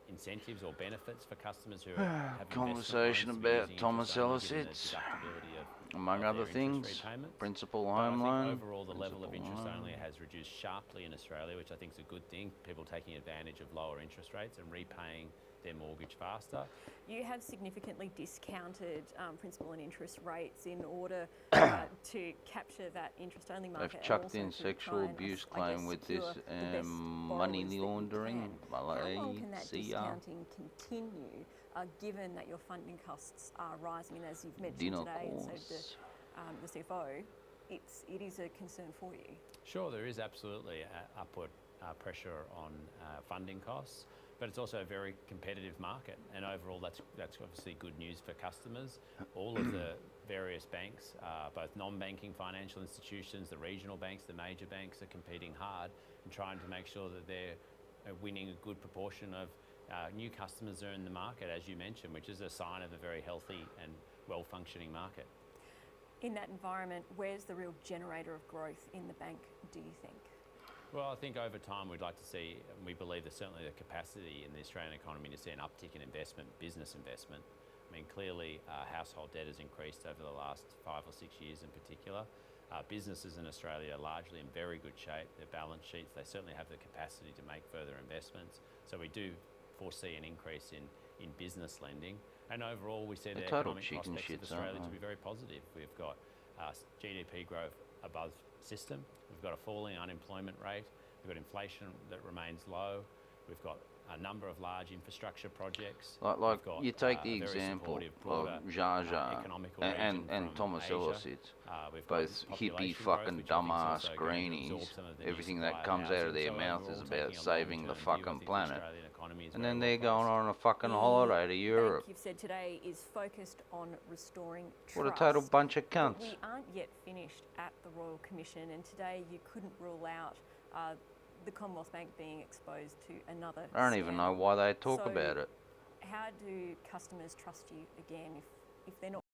incentives or benefits for customers who have Conversation about Thomas Ellis Hits, among other things, principal home loan. Overall, the level of interest only has reduced sharply in Australia, which I think is a good thing. People taking advantage of lower interest rates and repaying their mortgage faster. You have significantly discounted principal and interest rates in order to capture that interest-only market. They've chucked in sexual abuse claim with this money laundering. How long can that discounting continue, given that your funding costs are rising? And as you've mentioned today, and so the CFO, it is a concern for you. Sure, there is absolutely upward pressure on funding costs. But it's also a very competitive market, and overall that's obviously good news for customers. All of the various banks, both non-banking financial institutions, the regional banks, the major banks, are competing hard and trying to make sure that they're winning a good proportion of new customers that are in the market, as you mentioned, which is a sign of a very healthy and well-functioning market. In that environment, where's the real generator of growth in the bank, do you think? Well, I think over time we'd like to see, and we believe there's certainly the capacity in the Australian economy to see an uptick in investment, business investment. I mean, clearly household debt has increased over the last 5 or 6 years in particular. Businesses in Australia are largely in very good shape. Their balance sheets, they certainly have the capacity to make further investments. So we do foresee an increase in business lending. And overall, we see the economic prospects of Australia to be very positive. We've got GDP growth above system. We've got a falling unemployment rate. We've got inflation that remains low. We've got a number of large infrastructure projects. Like you take the example of Zsa Zsa and Thomas Ellis Hits, both hippie fucking dumbass greenies. Everything that comes out of their mouth is about saving the fucking planet. And then they're going on a fucking holiday to Europe. You've said today is focused on restoring trust. What a total bunch of cunts. But we aren't yet finished at the Royal Commission, and today you couldn't rule out the Commonwealth Bank being exposed to another I don't even know why they talk about it. How do customers trust you again if they're not